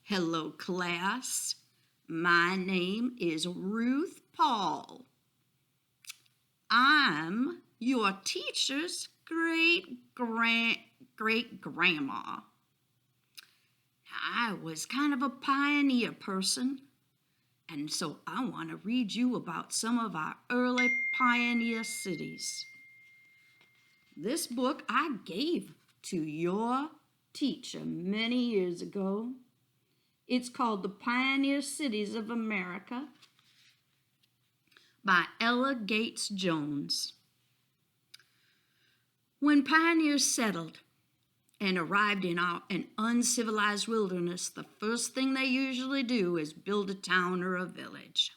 Hello, class. My name is Ruth Paul. I'm your teacher's great-grandma. I was kind of a pioneer person, and so I want to read you about some of our early pioneer cities. This book I gave to your teacher many years ago. It's called The Pioneer Cities of America by Ella Gates Jones. When pioneers settled and arrived in an uncivilized wilderness, the first thing they usually do is build a town or a village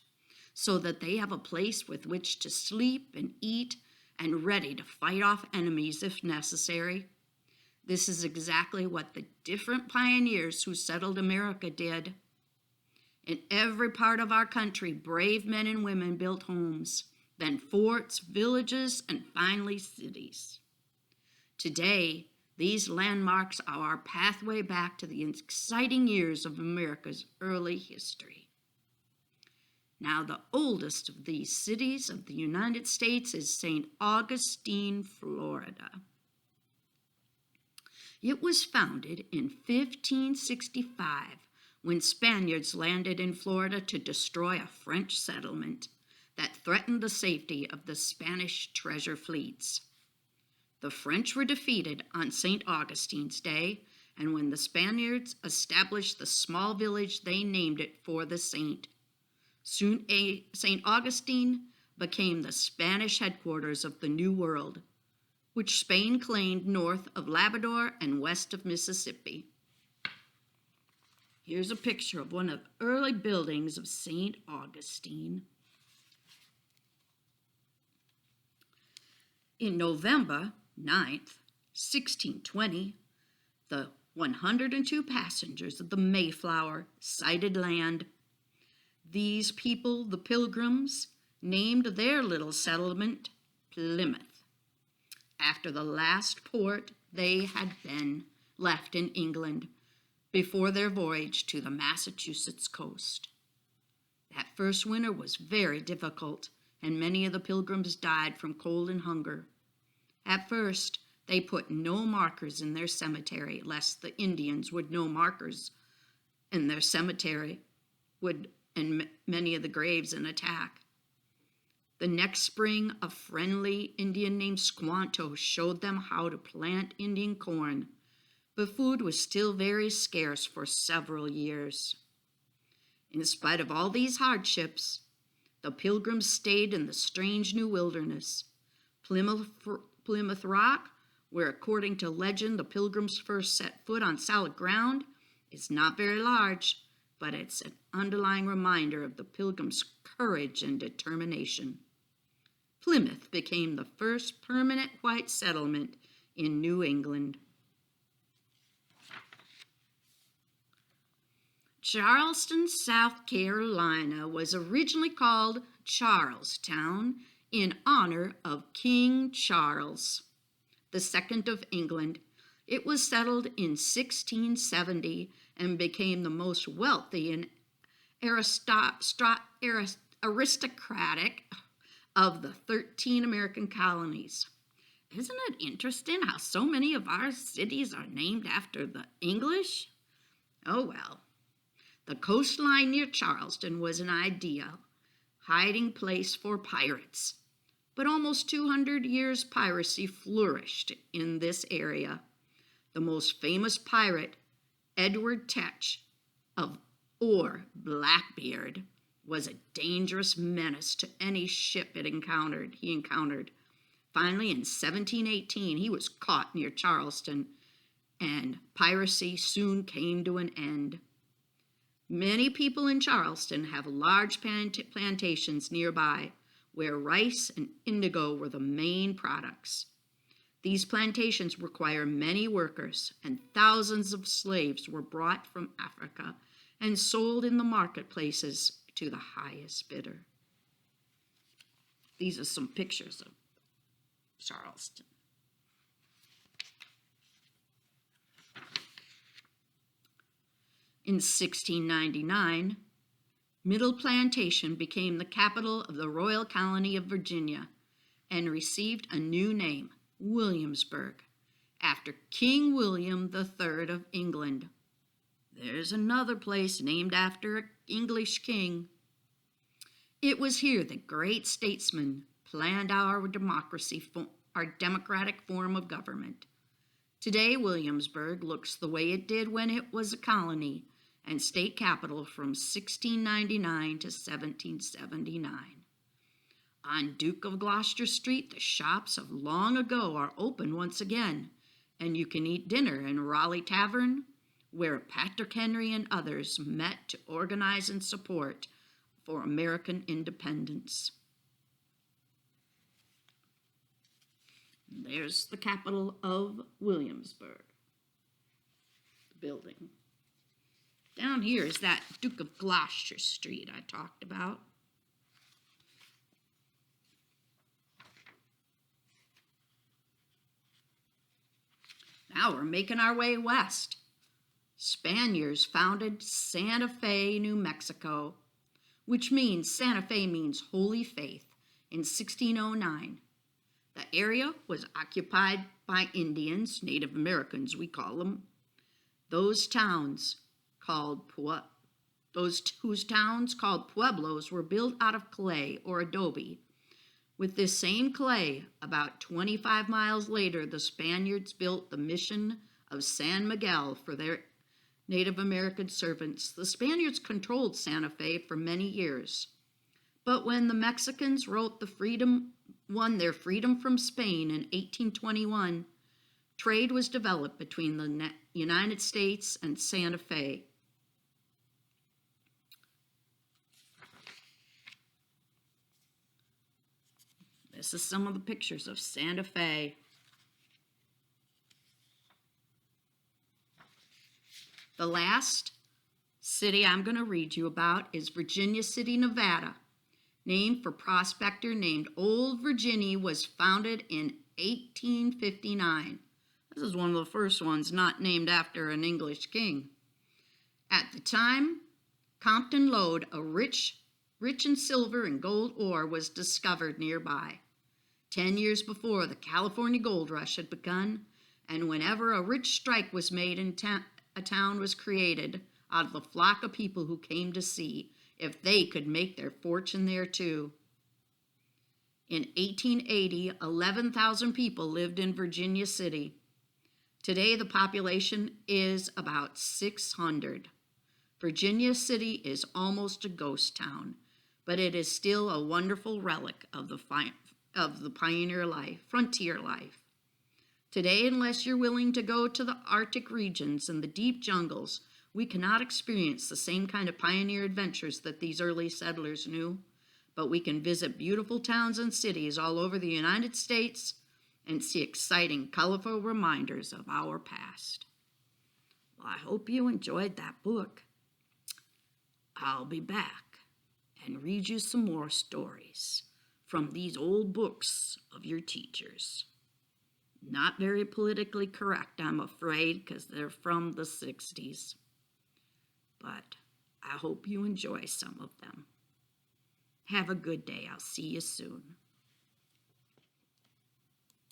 so that they have a place with which to sleep and eat and ready to fight off enemies if necessary. This is exactly what the different pioneers who settled America did. In every part of our country, brave men and women built homes, then forts, villages, and finally cities. Today, these landmarks are our pathway back to the exciting years of America's early history. Now, the oldest of these cities of the United States is St. Augustine, Florida. It was founded in 1565 when Spaniards landed in Florida to destroy a French settlement that threatened the safety of the Spanish treasure fleets. The French were defeated on St. Augustine's Day, and when the Spaniards established the small village, they named it for the saint. Soon St. Augustine became the Spanish headquarters of the New World, which Spain claimed north of Labrador and west of Mississippi. Here's a picture of one of the early buildings of St. Augustine. In November 9th, 1620, the 102 passengers of the Mayflower sighted land. These people, the Pilgrims, named their little settlement Plymouth, after the last port they had been left in England before their voyage to the Massachusetts coast. That first winter was very difficult, and many of the Pilgrims died from cold and hunger. At first, they put no markers in their cemetery, lest the Indians would know markers in their cemetery and many of the graves and attack. The next spring, a friendly Indian named Squanto showed them how to plant Indian corn, but food was still very scarce for several years. In spite of all these hardships, the Pilgrims stayed in the strange new wilderness. Plymouth Rock, where according to legend the Pilgrims first set foot on solid ground, is not very large, but it's an underlying reminder of the Pilgrims' courage and determination. Plymouth became the first permanent white settlement in New England. Charleston, South Carolina was originally called Charlestown in honor of King Charles II of England. It was settled in 1670 and became the most wealthy and aristocratic of the 13 American colonies. Isn't it interesting how so many of our cities are named after the English? Oh well. The coastline near Charleston was an ideal hiding place for pirates, but almost 200 years piracy flourished in this area. The most famous pirate, Edward Teach or Blackbeard, was a dangerous menace to any ship he encountered. Finally, in 1718, he was caught near Charleston, and piracy soon came to an end. Many people in Charleston have large plantations nearby, where rice and indigo were the main products. These plantations require many workers, and thousands of slaves were brought from Africa and sold in the marketplaces to the highest bidder. These are some pictures of Charleston. In 1699, Middle Plantation became the capital of the Royal Colony of Virginia and received a new name, Williamsburg, after King William III of England. There's another place named after an English king. It was here that great statesmen planned our democratic form of government. Today, Williamsburg looks the way it did when it was a colony and state capital from 1699 to 1779. On Duke of Gloucester Street, the shops of long ago are open once again, and you can eat dinner in Raleigh Tavern, where Patrick Henry and others met to organize and support for American independence. There's the capital of Williamsburg, the building. Down here is that Duke of Gloucester Street I talked about. Now we're making our way west. Spaniards founded Santa Fe, New Mexico, which means Santa Fe means holy faith, in 1609. The area was occupied by Indians, Native Americans we call them. Those whose towns called pueblos were built out of clay or adobe. With this same clay, about 25 miles later, the Spaniards built the mission of San Miguel for their Native American servants. The Spaniards controlled Santa Fe for many years. But when the Mexicans won their freedom from Spain in 1821, trade was developed between the United States and Santa Fe. This is some of the pictures of Santa Fe. The last city I'm going to read you about is Virginia City, Nevada. Named for prospector named Old Virginia, was founded in 1859. This is one of the first ones not named after an English king. At the time, Compton Lode, a rich in silver and gold ore, was discovered nearby. 10 years before, the California gold rush had begun, and whenever a rich strike was made in a town was created out of the flock of people who came to see if they could make their fortune there too. In 1880, 11,000 people lived in Virginia City. Today, the population is about 600. Virginia City is almost a ghost town, but it is still a wonderful relic of the frontier life. Today, unless you're willing to go to the Arctic regions and the deep jungles, we cannot experience the same kind of pioneer adventures that these early settlers knew, but we can visit beautiful towns and cities all over the United States and see exciting, colorful reminders of our past. Well, I hope you enjoyed that book. I'll be back and read you some more stories from these old books of your teachers. Not very politically correct, I'm afraid, because they're from the 60s. But I hope you enjoy some of them. Have a good day. I'll see you soon.